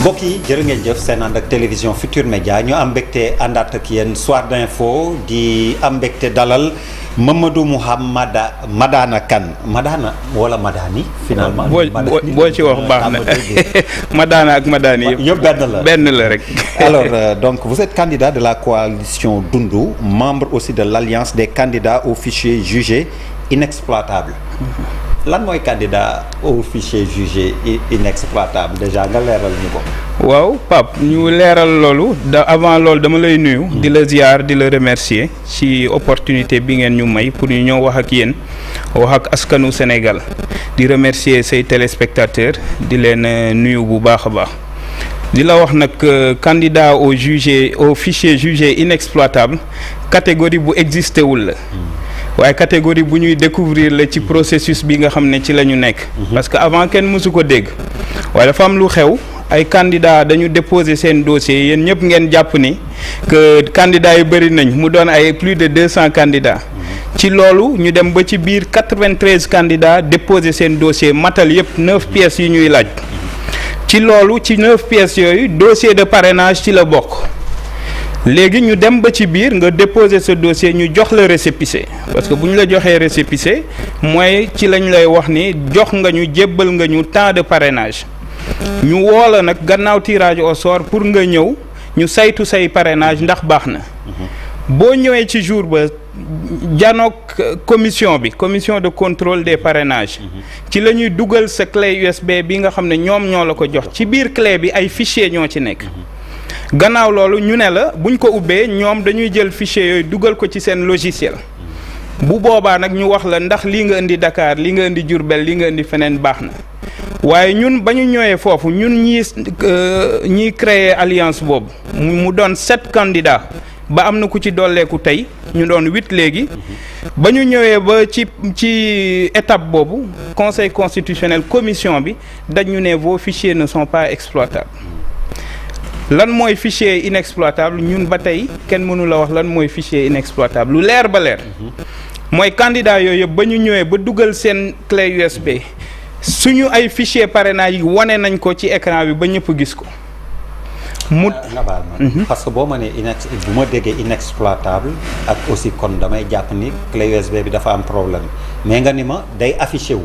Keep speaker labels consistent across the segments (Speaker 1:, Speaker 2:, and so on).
Speaker 1: mbokk yi jërë ngeen jëf seen ànd ak télévision Futur Média ñu am mbégte àndaat ak yéen soir d'info di am mbégte dalal Mamadou Mouhamed Madana Kane Madana wala Madani finalement.
Speaker 2: boo ci wax baax na Madana ak Madani
Speaker 1: yëpp benn la
Speaker 2: rek.
Speaker 1: alors donc vous êtes candidat de la coalition Dundu, membre aussi de l'alliance des candidats aux fichiers jugés inexploitables. lan mooy candidat au fichier jugé inexploitable déjà nga leeral ñu ko.
Speaker 2: waaw Pape ñu leeral loolu avant loolu dama lay nuyu. di la ziar di la remercier ci opportunité bi ngeen ñu may pour ñu ñëw wax ak yéen wax ak askanu Sénégal di remercier say téléspectateurs di leen nuyu bu baax a baax di la wax nag candidat au fichier jugé inexploitable catégorie bu existé wul la. waaye catégorie bu ñuy découvrir la ci processus bi nga xam ne ci la ñu nekk. parce que avant kenn mësu ko dégg. waaye dafa am lu xew ay candidats dañu déposer seen dossier yéen ñëpp ngeen jàpp ni que candidats yi bëri nañ mu doon ay plus de 200 candidats. ci loolu ñu dem ba ci biir 93 candidats déposer seen dossier matal yëpp 9 pièces yu ñuy laaj. ci loolu ci 9 pièces yooyu dossier de parrainage ci la bokk. léegi ñu dem ba ci biir nga déposer ce dossier ñu jox la récépissé parce que bu ñu la joxee récépissé mooy ci lañ lay wax ni jox nga ñu jébbal nga ñu temps de parrainage ñu woo la nag gannaaw tirage au sort pour nga ñëw ñu saytu say parrainage ndax baax na boo ñëwee ci jour ba janook commission de contrôle des parrainages ci la ñuy dugal sa clé USB bi nga xam ne ñoom ñoo la ko jox ci biir clé bi ay fichier ñoo ci nekk gannaaw loolu ñu ne la buñ ko ubbee ñoom dañuy jël fichier yooyu dugal ko ci seen logiciel bu boobaa nag ñu wax la ndax lii nga indi Dakar lii nga indi Diourbel lii nga indi feneen baax na waaye ñun ba ñu ñëwee foofu ñun ñiy créer alliance boobu mu doon 7 candidats ba am na ku ci dolleeku tey ñu doon 8 léegi ba ñu ñëwee ba ci étape boobu conseil constitutionnel commission bi dañu ne vos fichiers ne sont pas exploitables. lan mooy fichier inexploitable ñun ba tey kenn mënu la wax lan mooy fichier inexploitable lu leer ba leer mooy candidat yooyu yëpp ba ñu ñëwee ba dugal seen clé USB suñu ay fichier parrainage yi wane nañ ko ci écran bi ba ñëpp gis ko
Speaker 1: parce que boo ma nee bu ma déggee inexploitable ak aussi kon damay jàpp ni clé USB bi dafa am problème mais nga ni ma day affiché wu.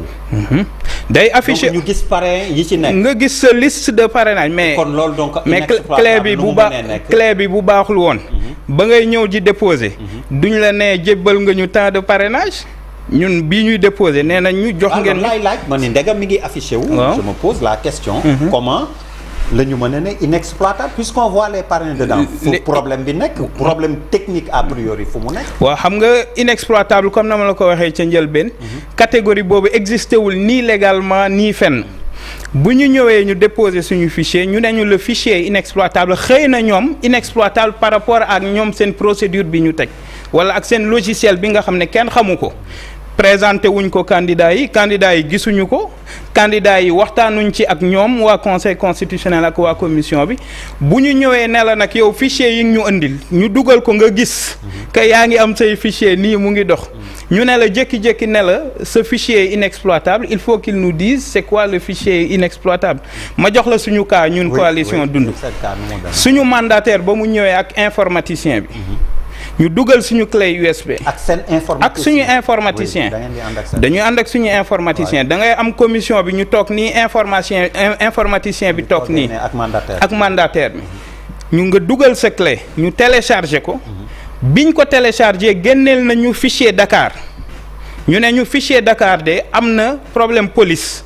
Speaker 2: day affiché
Speaker 1: donc ñu gis parrain yi ci nekk.
Speaker 2: nga gis sa liste de parrainage mais
Speaker 1: kon loolu donc
Speaker 2: mais clé bi bu baaxul woon. ba ngay ñëw di déposer. duñ la nee jébbal nga ñu temps de parrainage. ñun bii ñuy déposer nee nañ ñu jox ngeen.
Speaker 1: laay laaj ma ni ndegam mi ngi affiché wu. je me pose la question. comment la ñu mën a ne inexploitable puisqu'on voit les parrains dedans. fu problème bi nekk problème technique a priori fu mu nekk.
Speaker 2: waaw xam nga inexploitable comme na ma la ko waxee ca njëlbeen. catégorie boobu existé wul nii légalement nii fenn. bu ñu ñëwee ñu déposer suñu fichier ñu ne ñu le fichier inexploitable xëy na ñoom inexploitable par rapport ak ñoom seen procédure bi ñu teg wala ak seen logiciel bi nga xam ne kenn xamu ko. présenté wuñ ko candidat yi gisuñu ko candidat yi waxtaanuñ ci ak ñoom waa conseil constitutionnel ak waa commission bi bu ñu ñëwee ne la nag yow fichier yi ñu indil ñu dugal ko nga gis que yaa ngi am say fichier nii mu ngi dox ñu ne la jékki-jékki ne la ce fichier inexploitable il faut qu'il nous dise c'est quoi le fichier inexploitable ma jox la suñu cas ñun coalition Dundu suñu mandataire ba mu ñëwee ak informaticien bi ñu dugal suñu clé USB.
Speaker 1: ak seen informaticien
Speaker 2: ak suñu informaticien. dañuy ànd ak suñu informaticien da ngay am commission bi ñu toog nii informaticien bi toog nii. ak mandataire bi. ñu nga dugal sa clé ñu téléchargé ko. biñ ko téléchargé génneel nañu fichier Dakar. ñu ne ñu fichier Dakar de am na problème police.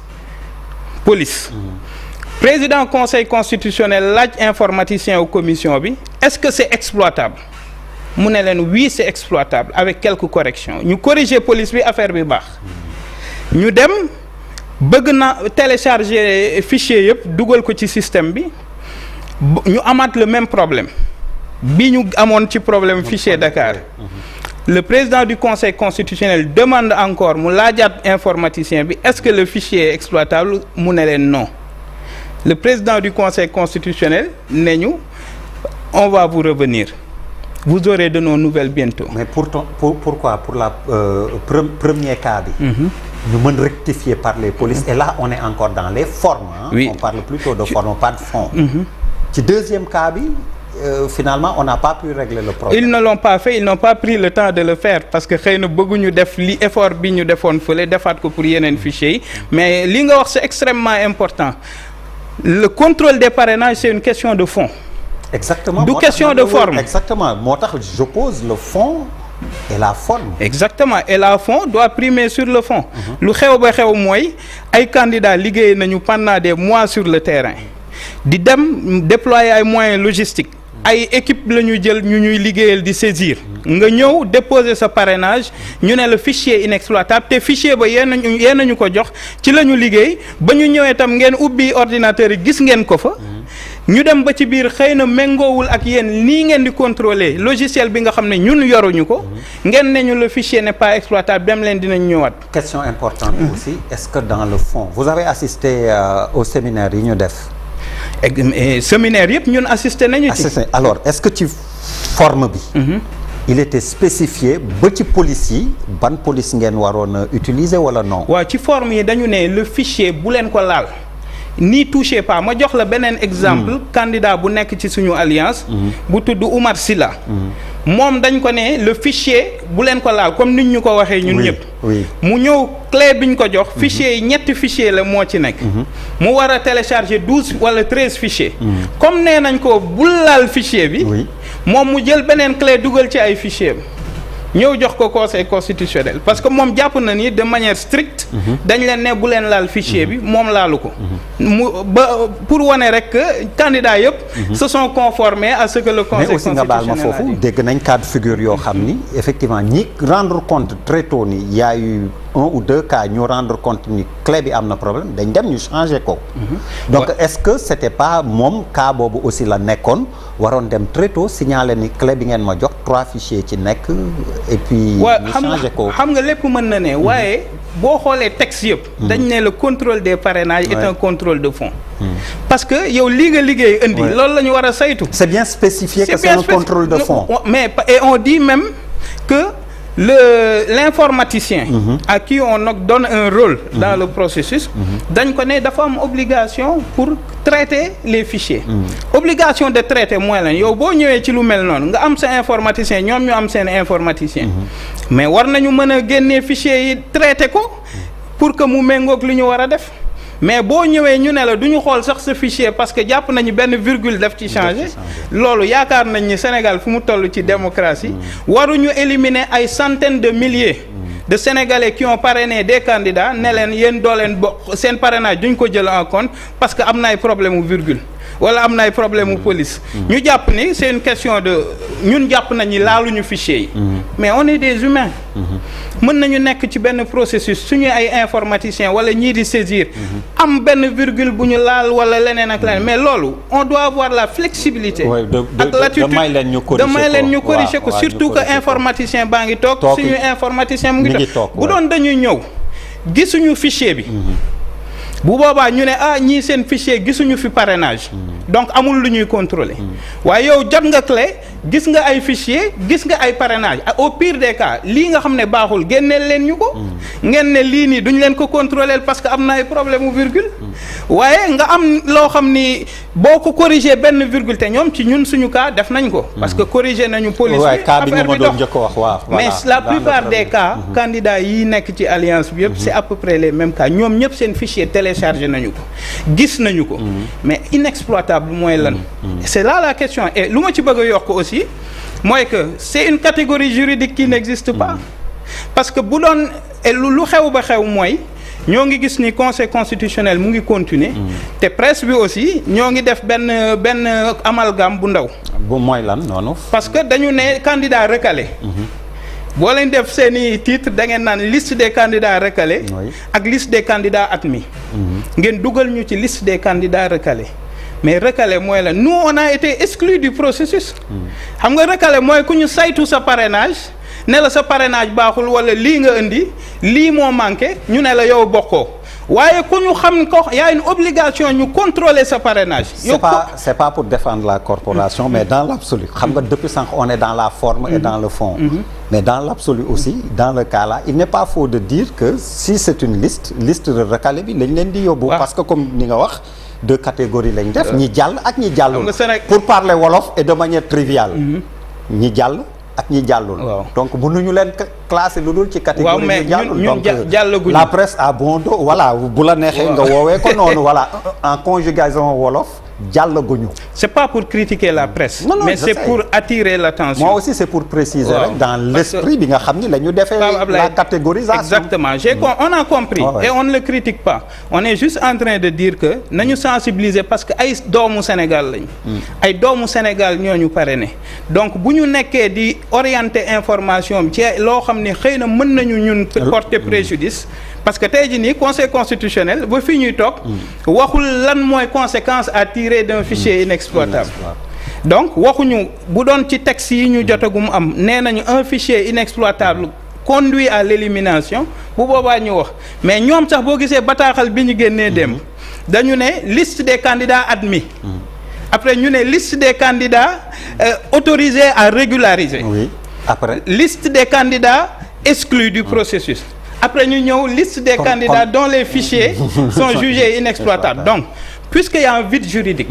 Speaker 2: président conseil constitutionnel laaj informaticien ou commission bi est-ce que c'est exploitable. mu ne leen oui c'est exploitable avec quelques corrections ñu corriger police bi affaire bi baax ñu dem bëgg na télécharger fichier yëpp dugal ko ci système bi ñu amaat le même problème bi ñu amoon ci problème fichier Dakar le président du conseil constitutionnel demande encore mu laajaat informaticien bi est-ce que le fichier est exploitable mu ne leen non le président du conseil constitutionnel ne ñu on va vous revenir. Vous aurez de nos nouvelles bientôt.
Speaker 1: Mais pourquoi pour la premier cas bi. ñu mën rectifier par les polices et là on est encore dans les formes hein? Oui. On parle plutôt de forme pas de fond. Ci deuxième cas bi finalement on n'a pas pu régler le problème.
Speaker 2: Ils ne l'ont pas fait, ils n'ont pas pris le temps de le faire parce que xëy na bëgguñu def li effort bi ñu defoon fële defaat ko pour yeneen fichiers yi mais li nga wax c'est extrêmement important le contrôle des parrainages c'est une question de fond.
Speaker 1: Exactement.
Speaker 2: Du question de forme.
Speaker 1: Exactement moo tax j'oppose le fond et la forme.
Speaker 2: Exactement et la fond doit primer sur le fond. Lu xew ba xew mooy ay candidats liggéey nañu pendant des mois sur le terrain di dem déployer ay moyens logistiques. Ay équipe la ñu jël ñu ñuy liggéeyal di saisir nga ñëw déposer sa parrainage ñu ne le fichier inexploitable te fichier ba yéen nañu ko jox ci la ñu liggéey ba ñu ñëwee tam ngeen ubbi ordinateur yi gis ngeen ko fa ñu dem ba ci biir xëy na méngoowul ak yéen nii ngeen di contrôler logiciel bi nga xam ne ñun yoruñu ko ngeen ne ñu le fichier n'est pas exploitable dem leen dinañ ñëwaat.
Speaker 1: Question importante aussi est-ce que dans le fond vous avez assisté au séminaire yi ñu def.
Speaker 2: Séminaire yëpp ñun assisté nañu ci.
Speaker 1: Alors est-ce que ci forme bi. Il était spécifié ba ci police yi ban police ngeen waroon a utiliser wala non.
Speaker 2: waaw ci forme yi dañu ne le fichier bu leen ko laal ni touchez pas ma jox la beneen exemple. Candidat bu nekk ci suñu alliance. bu tudd Oumar Sylla. moom dañ ko ne le fichier bu leen ko laal comme nit ñu ko waxee ñun ñëpp. mu ñëw clé bi ñu ko jox. fichier yi ñetti fichier la moo ci nekk. mu war a télécharger 12 wala 13 fichiers. comme nee nañ ko bul laal fichier bi. moom mu jël beneen clé dugal ci ay fichier bi. ñëw jox ko conseil constitutionnel parce que moom jàpp na ni de manière stricte. dañ leen ne bu leen laal fichier bi moom laalu ko. mu ba pour wane rek que candidats yëpp. se sont conformés à ce que le conseil constitutionnel
Speaker 1: mais aussi nga baal ma foofu dégg nañ cas de figure yoo xam ni effectivement ñi rendre compte très tôt ni y a eu 1 ou 2 cas ñu rendre compte ni clé bi am na problème dañ dem ñu changer ko. donc est-ce que c'était pas moom cas boobu aussi la nekkoon waroon dem très tôt signaler ni clé bi ngeen ma jox 3 fichiers ci nekk. et puis ñu changé ko
Speaker 2: xam nga lépp mën na ne waaye boo xoolee texte yëpp. dañ ne le contrôle des parrainages est un contrôle de fond. parce que yow lii nga liggéey indi. loolu la ñu war a saytu.
Speaker 1: c'est bien spécifié que c'est un contrôle de fond.
Speaker 2: mais et on dit même que l'informaticien à qui on donne un rôle dans le processus dañ ko ne dafa am obligation pour traiter les fichiers obligation de traiter mooy lan yow boo ñëwee ci lu mel noonu nga am sa informaticien ñoom ñu am seen informaticien mais war nañu mën a génnee fichiers yi traiter ko pour que mu méngoog li ñu war a def mais boo ñëwee ñu ne la du ñu xool sax sa fichier parce que jàpp nañu benn virgule daf ci changé loolu yaakaar nañ ni Sénégal fu mu toll ci démocratie waruñu éliminer ay centaines de milliers de Sénégalais qui ont parrainé des candidats ne leen yéen doo leen bokk seen parrainage duñ ko jël en compte parce que am na ay problème mu virgule wala am na ay problème mu police ñu jàpp ni c'est une question de ñun jàpp nañu laaluñu fichier yi mais on est des humains mën nañu nekk ci benn processus suñu ay informaticiens wala ñii di saisir am benn virgule bu ñu laal wala leneen ak leneen mais loolu on doit avoir la flexibilité ak l'attitude damay leen ñu corriger ko surtout que informaticien baa ngi toog suñu informaticien mu ngi toog bu doon dañuy ñëw gisuñu fichier bi bu boobaa ñu ne ñii seen fichier gisuñu fi parrainage donc amul lu ñuy contrôler waaye yow jot nga clé gis nga ay fichier gis nga ay parrainage au pire des cas lii nga xam ne baaxul génneel leen ñu ko ngeen ne lii nii duñ leen ko contrôler parce que am na ay problème mu virgule waaye nga am loo xam ni boo ko corriger benn virgule te ñoom ci ñun suñu cas def nañ ko parce que corriger nañu police bi affaire bi dox mais la plupart des cas candidats yi nekk ci alliance bi yëpp c'est à peu près les mêmes cas ñoom ñëpp seen fichier téléchargé nañu ko gis nañu ko mais inexploitable mooy lan c'est là la question et lu ma ci bëgg a yokk aussi mooy que c'est une catégorie juridique qui n'existe pas parce que bu doon lu xew ba xew mooy ñoo ngi gis ni conseil constitutionnel mu ngi continuer te presse bi aussi ñoo ngi def benn amalgame bu ndaw
Speaker 1: bu mooy lan noonu
Speaker 2: parce que dañu ne candidat recalé boo leen def seeni titre da ngeen naan liste des candidats recalés ak liste des candidats admis ngeen dugal ñu ci liste des candidats recalés mais recalé mooy la nous on a été exclus du processus xam nga recalé mooy ku ñu saytu sa parrainage ne la sa parrainage baaxul wala lii nga indi lii moo manqué ñu ne la yow bokkoo waaye ku ñu xam ko y a une obligation ñu contrôler sa parrainage.
Speaker 1: C'est pas pour défendre la corporation mais dans l'absolu xam nga depuis sànq on est dans la forme et dans le fond. Mais dans l'absolu aussi dans le cas là il n'est pas faux de dire que si c'est une liste de recalés bi lañ leen di yóbbu. parce que comme ni nga wax deux catégories lañ def. ñi jàll ak ñi jàllul. pour parler wolof et de manière triviale. ñi jàll. ak ñi jàllul. donc mënuñu leen classer lu dul ci catégorie ñi jàllul. donc la presse a bon dos voilà bu la neexee nga woowee ko noonu voilà en conjugaison wolof jàllaguñu.
Speaker 2: c'est pas pour critiquer la presse. Non, mais c'est pour attirer l'attention.
Speaker 1: moi aussi c'est pour préciser rek dans l'esprit bi nga xam ni la ñu defee la catégorisation.
Speaker 2: exactement on a compris. Et on ne le critique pas on est juste en train de dire que nañu sensibiliser parce que ay doomu Sénégal lañ. ay doomu Sénégal ñoo ñu parrainé donc bu ñu nekkee di orienter information ci loo xam ne xëy na mën nañu ñun porter préjudice. parce que tey jii nii conseil constitutionnel ba fi ñuy toog waxul lan mooy conséquence à tirer d'un fichier inexploitable. donc waxuñu bu doon ci texte yi ñu jotagum am nee nañu un fichier inexploitable conduit à l'élimination bu boobaa ñu wax mais ñoom sax boo gisee bataaxal bi ñu génnee dem dañu ne liste des candidats admis. après ñu ne liste des candidats autorisés à régulariser.
Speaker 1: oui après
Speaker 2: liste des candidats exclus du processus. après ñu ñëw liste des candidats dont les fichiers sont jugés inexploitables donc puisqu'il y a un vide juridique.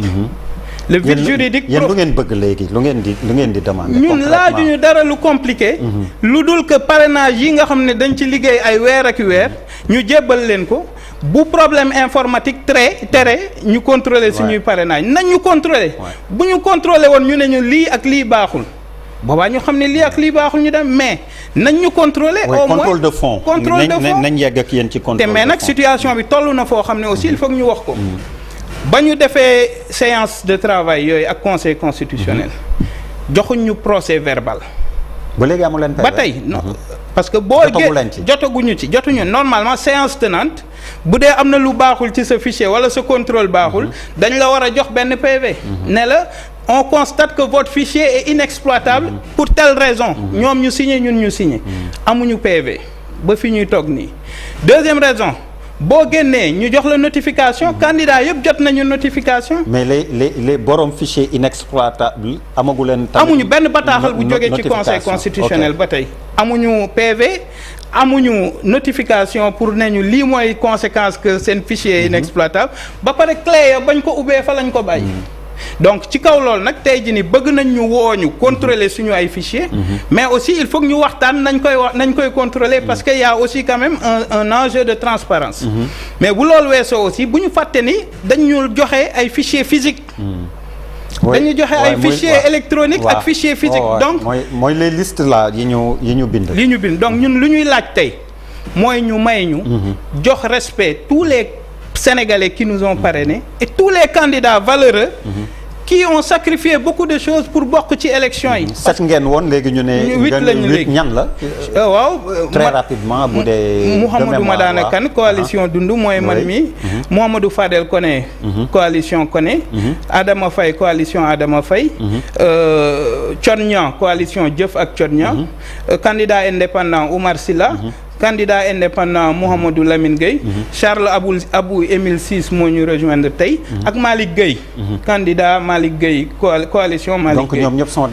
Speaker 2: le vide juridique.
Speaker 1: yéen lu ngeen bëgg léegi lu ngeen di demander.
Speaker 2: ñun laajuñu dara lu compliqué. lu dul que parrainage yi nga xam ne dañ ci liggéey ay weer ak weer ñu jébbal leen ko bu problème informatique tere ñu contrôler suñuy parrainage nañ ñu contrôler. bu ñu contrôler woon ñu ne ñu lii ak lii baaxul. boobaa ñu xam ne lii ak lii baaxul ñu dem mais nañ ñu contrôler au moins
Speaker 1: contrôle de fond nañ yegg ak yéen ci contrôle de fond.
Speaker 2: mais nag situation bi toll na foo xam ne aussi il faut que ñu wax ko. ba ñu defee séance de travail yooyu ak conseil constitutionnel. joxuñ ñu procès verbal.
Speaker 1: ba léegi amu leen
Speaker 2: ba tey non parce que boo jotuñu normalement séance tenante bu dee am na lu baaxul ci sa fichier wala sa contrôle baaxul dañ la war a jox benn PV. ne la on constate que votre fichier est inexploitable pour telle raison. ñoom ñu signé ñun ñu signé. amuñu PV ba fi ñuy toog nii. deuxième raison boo génnee ñu jox la notification candidat yëpp jot nañu notification.
Speaker 1: mais les borom fichier inexploitable amagu leen.
Speaker 2: amuñu benn bataaxal bu jógee ci conseil constitutionnel ba tey. amuñu PV amuñu notification pour ne ñu lii mooy conséquence que seen fichier inexploitable ba pare clé ya bañ ko ubbee fa lañ ko bàyyi. donc ci kaw loolu nag tey jii ni bëgg nañ ñu wooñu contrôler suñu ay fichiers. mais aussi il faut que ñu waxtaan nañ koy contrôler parce que y a aussi quand même un enjeu de transparence mais bu loolu weesoo aussi bu ñu fàtte ni dañu joxe ay fichiers physiques. dañu joxe ay fichiers électroniques ak fichiers physiques. donc
Speaker 1: mooy les listes là yi ñu bind.
Speaker 2: donc ñun lu ñuy laaj tey mooy ñu may ñu. jox respect tous les Sénégalais qui nous ont parrainés et tous les candidats valeureux qui ont sacrifié beaucoup de choses pour bokk ci élection yi.
Speaker 1: 7 ngeen woon léegi ñu ne.
Speaker 2: 8 lañu léegi
Speaker 1: ñan la.
Speaker 2: waaw
Speaker 1: très rapidement bu dee.
Speaker 2: Mouhamadou Madana Kane coalition Dundu mooy man mi. Mouhamadou Fadel Koné. coalition Koné. Adama Faye coalition Adama Faye. Thione Niang coalition Jëf ak Thione Niang. candidat indépendant Oumar Silla. candidat indépendant Mouhamadou Lamine Gueye. Charles Abou Émile Ciss moo ñu rejoindre tey. ak Malick Gueye. candidat Malick Gueye coalition Malick Gueye.
Speaker 1: donc ñoom ñëpp sont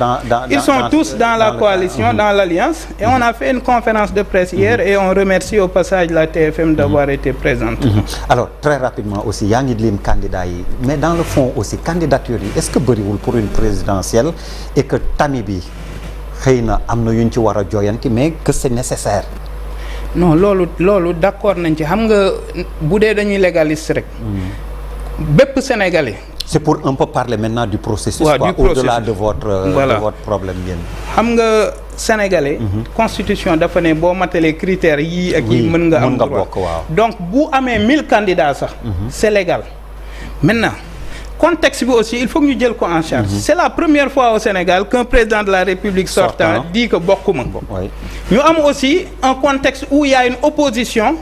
Speaker 2: ils sont tous dans la coalition dans l'alliance et on a fait une conférence de presse hier et on remercie au passage la TFM d'avoir été présente.
Speaker 1: alors très rapidement aussi yaa ngi lim candidat yi mais dans le fond aussi candidature yi est-ce que bëriwul pour une présidentielle et que tami bi xëy na am na yu ñu ci war a jooyanti mais que c'est nécessaire.
Speaker 2: non loolu d'accord nañ ci xam nga bu dee dañuy légaliste rek. bépp sénégalais.
Speaker 1: c'est pour un peu parler maintenant du processus. au-delà de votre problème yéen.
Speaker 2: xam nga sénégalais. constitution dafa ne boo matalee critères yii ak yii mën nga am droit donc bu amee 1000 candidats sax. c'est légal maintenant. contexte bi aussi il faut que ñu jël ko en charge. C'est la première fois au Sénégal qu'un président de la République sortant dit que bokkuma. ñu am aussi un contexte où il y a une opposition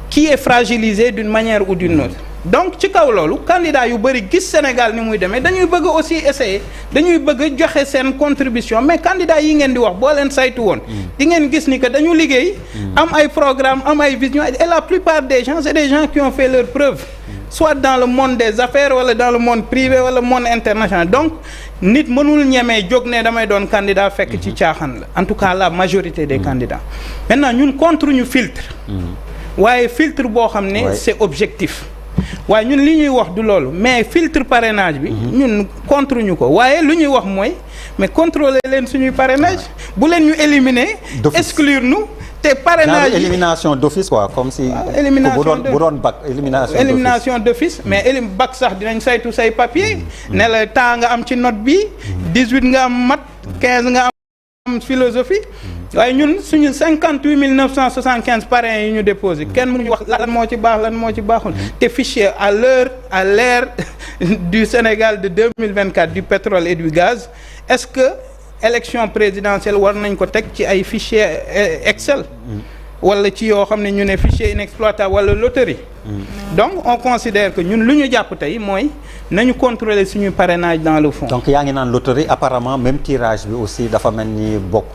Speaker 2: qui est fragilisée d'une manière ou d'une autre. donc ci kaw loolu candidat yu bëri gis Sénégal ni muy demee dañuy bëgg aussi essayer dañuy bëgg joxe seen contribution mais candidat yi ngeen di wax boo leen saytu woon di ngeen gis ni que dañu liggéey am ay programme am ay vision et la plupart des gens c'est des gens qui ont fait leur preuve soit dans le monde des affaires wala dans le monde privé wala monde international donc nit mënul ñemee jóg ne damay doon candidat fekk ci caaxaan la en tout cas la majorité des candidats maintenant ñun contre ñu filtre waaye filtre boo xam ne c'est objectif waaye ñun li ñuy wax du loolu mais filtre parrainage bi ñun contre ñu ko waaye lu ñuy wax mooy mais contrôler leen suñuy parrainage bu leen ñu éliminer exclure nous te parrainage
Speaker 1: élimination d'office quoi comme si bu doon bac élimination d'office
Speaker 2: mais bac sax dinañ saytu say papier ne la temps nga am ci note bi 18 nga am maths 15 nga am philosophie waaye ñun suñu 58 975 parrains yi ñu déposé kenn mënuñu wax lan moo ci baax lan moo ci baaxul te fichier à l'ère du Sénégal de 2024 du pétrole et du gaz est-ce que élection présidentielle war nañ ko teg ci ay fichier Excel wala ci yoo xam ne ñu ne fichier inexploitable wala loterie donc on considère que ñun lu ñu jàpp tey mooy nañu contrôler suñu parrainage dans le fond.
Speaker 1: donc yaa ngi naan loterie apparemment même tirage bi aussi dafa mel ni bokk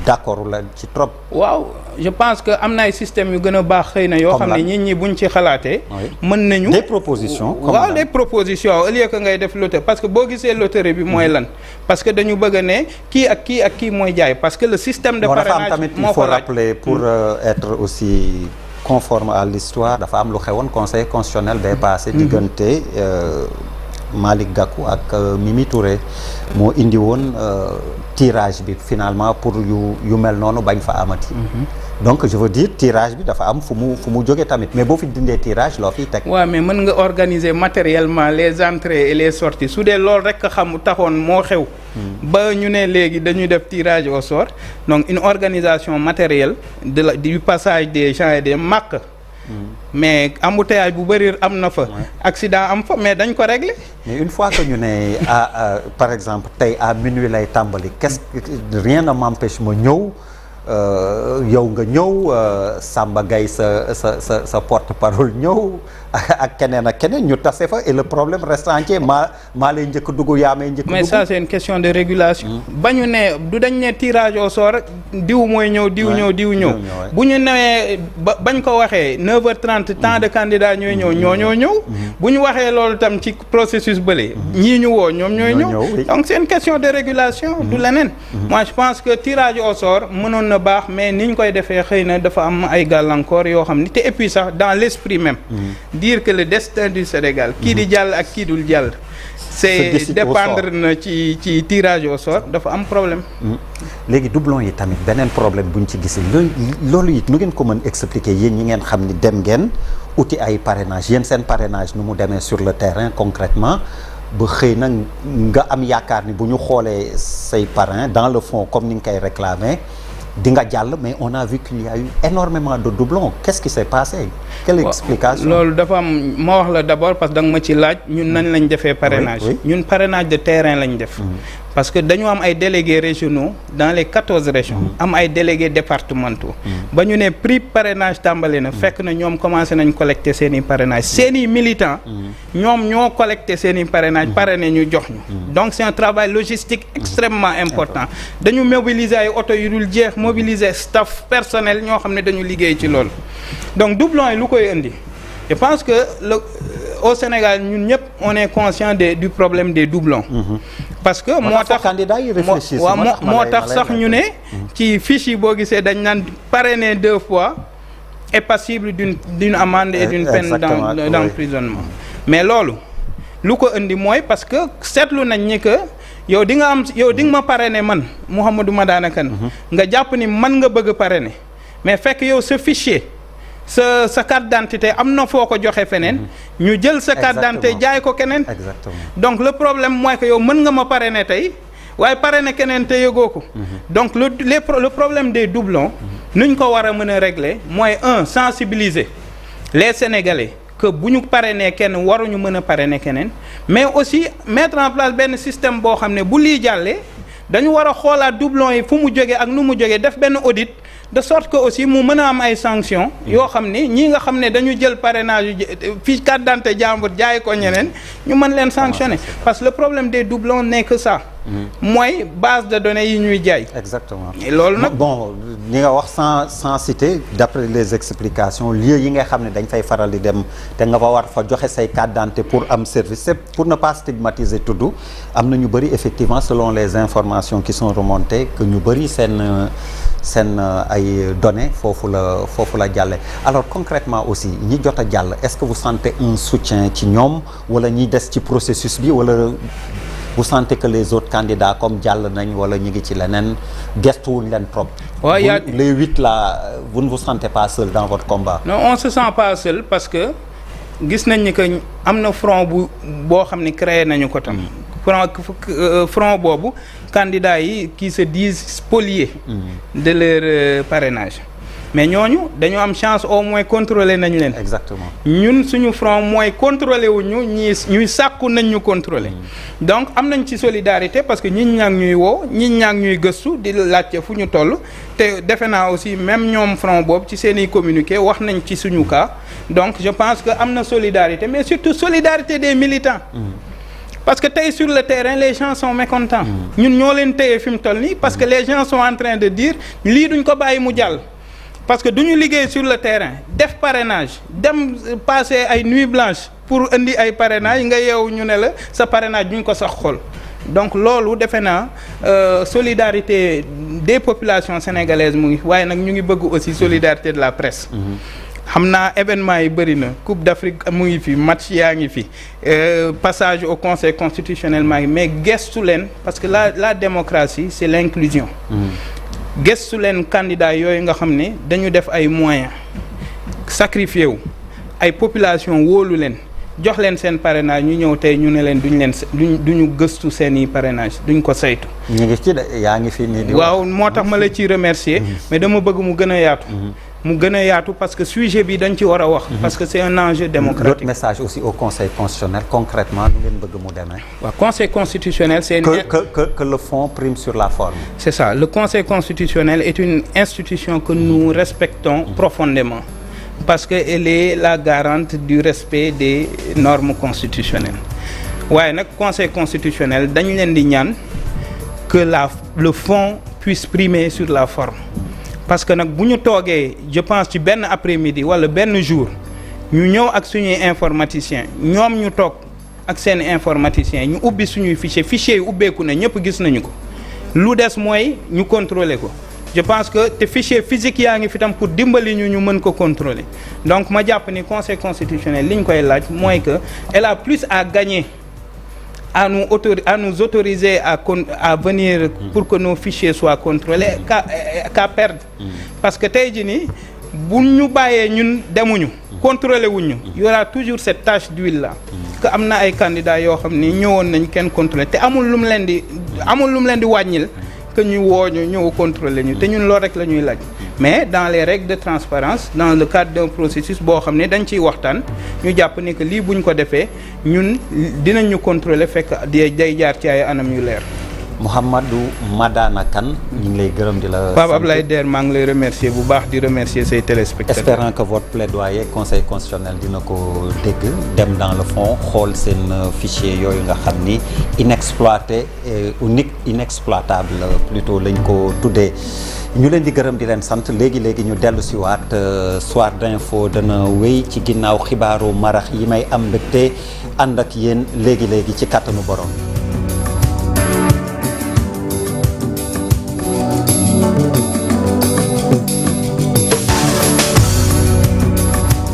Speaker 1: d'accord la ci trop.
Speaker 2: waaw je pense que am na ay systèmes yu gën a baax xëy na yoo xam ne nit ñi buñ ci xalaatee. mën nañu
Speaker 1: des propositions.
Speaker 2: waaw des propositions au lieu que ngay def loterie parce que boo gisee loterie bi mooy lan parce que dañu bëgg a ne kii ak kii ak kii mooy jaay parce que le système de parrainage
Speaker 1: tamit il faut rappeler pour être aussi conforme à l'histoire dafa am lu xewoon conseil constitutionnel day passé diggante Malick Gakou ak Mimi Touré moo indi woon tirage bi finalement pour yu mel noonu bañ fa amati. donc je veux dire tirage bi dafa am fu mu jóge tamit mais boo fi dindee tirage loo fiy teg.
Speaker 2: waaw mais mën nga organiser matériellement les entrées et les sorties su dee loolu rek xamu taxoon moo xew. ba ñu ne léegi dañuy def tirage au sort donc une organisation matérielle du passage des gens et des marques. mais embouteillage bu bëri am na fa. accident am fa mais dañ ko régler.
Speaker 1: mais une fois que ñu ne par exemple tey à minuit lay tàmbali qu'est-ce que rien ne m'empêche ma ñëw yow nga ñëw Samba Gaye sa porte-parole ñëw ak keneen ñu tase fa et le problème reste entier maa lay njëkk dugg yaa may njëkk dugg.
Speaker 2: mais ça c'est une question de régulation. ba ñu ne du dañ ne tirage au sort diw mooy ñëw diw ñëw bu ñu newee bañ ko waxee 9h30 temps de candidat ñooy ñëw ñoo ñëw bu ñu waxee loolu tam ci processus bële ñii ñu woo ñoom ñooy ñëw donc c'est une question de régulation du leneen. moi je pense que tirage au sort mënoon na baax mais ni ñu koy defee xëy na dafa am ay gàllankoor yoo xam ni te et puis sax dans l'esprit même dire que le destin du Sénégal kii di jàll ak kii dul jàll c'est dépendre na ci tirage au sort dafa am problème.
Speaker 1: léegi doublon yi tamit beneen problème buñ ci gisee loolu it nu ngeen ko mën expliquer yéen ñi ngeen xam ni dem ngeen uti ay parrainage yéen seen parrainage nu mu demee sur le terrain concrètement ba xëy na nga am yaakaar ni bu ñu xoolee say parrain dans le fond comme ni nga koy réclamer di nga jàll mais on a vu qu'il y a eu énormément de doublons qu'est-ce qui s'est passé quelle explication
Speaker 2: loolu dafa am ma wax la d'abord parce que da nga ma ci laaj ñun nañ lañ defee parrainage ñun parrainage de terrain lañ def parce que dañu am ay délégués régionaux dans les 14 régions am ay délégués départementaux ba ñu ne prix parrainage tàmbali na fekk na ñoom commencé nañ collecter seen i parrainage seen i militants ñoom ñoo collecter seen i parrainage parrainé ñu jox ñu donc c'est un travail logistique extrêmement important dañu mobiliser ay oto yu dul jeex mobiliser staff personnel ñoo xam ne dañu liggéey ci loolu donc doublon yi lu koy indi je pense que au Sénégal ñun ñëpp on est conscient du problème des doublons parce que moo tax sax ñu ne ci fiche yi boo gisee dañ naan parrainé 2 fois est passible d'une amende et d'une peine d'emprisonnement mais loolu lu ko indi mooy parce que seetlu nañ ni que yow di nga ma parrainer man Mouhamadou Madana Kane nga jàpp ni man nga bëgg parrainer mais fekk yow sa fichier sa carte d'identité am na foo ko joxe feneen ñu jël sa carte d'identité jaay ko keneen donc le problème mooy que yow mën nga ma parrainer tey waaye parrainer keneen te yëgoo ko donc le problème des doublons nuñ ko war a mën a régler mooy sensibiliser les Sénégalais que bu ñu parrainer kenn waruñu mën a parrainer keneen mais aussi mettre en place benn système boo xam ne bu lii jàllee dañu war a xoolaat doublons yi fu mu jógee ak nu mu jógee def benn audit de sorte que aussi mu mën a am ay sanctions yoo xam ni ñii nga xam ne dañu jël parrainage fii carte d'identité jàmbur jaay ko ñeneen ñu mën leen sanctionner parce que le problème des doublons n'est que ça. mooy base de données yi ñuy jaay.
Speaker 1: exactement
Speaker 2: loolu nag
Speaker 1: bon ñi nga wax sans citer d'après les explications lieux yi nga xam ne dañ fay faral di dem te nga fa war fa joxe say carte d'identité pour am service c'est pour ne pas stigmatiser tudd am na ñu bëri effectivement selon les informations qui sont remontées que ñu bëri seen ay données foofu la jàlle alors concrètement aussi ñi jot a jàll est-ce que vous sentez un soutien ci ñoom wala ñi des ci processus bi wala vous sentez que les autres candidats comme jàll nañ wala ñu ngi ci leneen gestuwuñ leen trop.
Speaker 2: waaw
Speaker 1: les 8 là vous ne vous sentez pas seul dans votre combat.
Speaker 2: non on se sent pas seul parce que gis nañ ni que am na front boo xam ne créé nañu ko tam. front boobu candidats yi qui se disent spoliés de leur parrainage mais ñooñu dañoo am chance au moins contrôler nañu leen.
Speaker 1: exactement
Speaker 2: ñun suñu front mooy contrôler wu ñu ñuy sàkku nañ ñu contrôler donc am nañ ci solidarité parce que ñi ñaa ngi ñuy woo ñi ñaa ngi ñuy gëstu di laajte fu ñu toll te defe naa aussi même ñoom front boobu ci seen i communiqué wax nañ ci suñu cas donc je pense que am na solidarité mais surtout solidarité des militants. Parce que tey sur le terrain les gens sont mécontents. ñun ñoo leen téye fi mu toll nii parce que les gens sont en train de dire lii duñ ko bàyyi mu jàll. parce que duñu liggéey sur le terrain def parrainage dem passer ay nuits blanches pour indi ay parrainage nga yeewu ñu ne la sa parrainage duñ ko sax xool donc loolu defe naa solidarité des populations sénégalaises mu ngi waaye nag ñu ngi bëgg aussi solidarité de la presse. xam naa événement yi bëri na Coupe d'Afrique mu ngi fi match yaa ngi fi passage au Conseil constitutionnel maa ngi mais gestu leen parce que la démocratie c'est l'inclusion. gestu leen candidat yooyu nga xam ne dañu def ay moyens sacrifié wu ay population wóolu leen jox leen seen parrainage ñu ñëw tey ñu ne leen duñu gëstu seen i parrainage duñ ko saytu.
Speaker 1: ñu ngi ci yaa ngi fi nii di
Speaker 2: waaw moo tax ma la ciy remercier mais dama bëgg mu gën a yaatu. mu gën a yaatu parce que sujet bi dañ ci war a wax. parce que c'est un enjeu démocratique.
Speaker 1: Votre message aussi au Conseil constitutionnel concrètement nu ngeen bëgg mu demee.
Speaker 2: waaw Conseil constitutionnel c'est
Speaker 1: que le fond prime sur la forme.
Speaker 2: C'est ça le Conseil constitutionnel est une institution que nous respectons profondément parce que elle est la garante du respect des normes constitutionnelles waaye nag Conseil constitutionnel dañu leen di ñaan que le fond puisse primer sur la forme. parce que nag bu ñu toogee je pense ci benn après-midi wala benn jour ñu ñëw ak suñuy informaticien ñoom ñu toog ak seen informaticien ñu ubbi suñuy fichier yi ubbeeku na ñëpp gis nañu ko lu des mooy ñu contrôler ko je pense que te fichier physique yaa ngi fi tam pour dimbali ñu mën ko contrôler donc ma jàpp ni Conseil constitutionnel li ñu koy laaj mooy que elle a plus à gagner à nous autoriser à venir pour que nos fichiers soient contrôlés qu'à perdre parce que tey jii nii bu ñu bàyyee ñun demuñu contrôlé wuñu y aura toujours cette tache d'huile là que am na ay candidats yoo xam ni ñëwoon nañ kenn contrôlé te amul lu mu leen di wàññil que ñu woo ñu ñëw contrôler ñu te ñun loolu rek la ñuy laaj mais dans les règles de transparence dans le cadre d'un processus boo xam ne dañ ciy waxtaan ñu jàpp ni que lii buñ ko defee ñun dinañ ñu contrôler fekk day jaar ci ay anam yu leer.
Speaker 1: Mouhamadou Madana Kane ñu ngi lay gërëm di la.
Speaker 2: Pape Ablaye Der maa ngi lay remercier bu baax di remercier say téléspectateurs.
Speaker 1: espérant que votre plaidoyer conseil constitutionnel dina ko dégg dem dans le fond xool seen fichier yooyu nga xam ni inexploité unique inexploitable plutôt lañ ko tuddee. ñu leen di gërëm di leen sant léegi ñu dellu si waat soir d'info dana wéy ci ginnaaw xibaaru marax yi may am mbégte ànd ak yéen léegi ci kàttanu borom.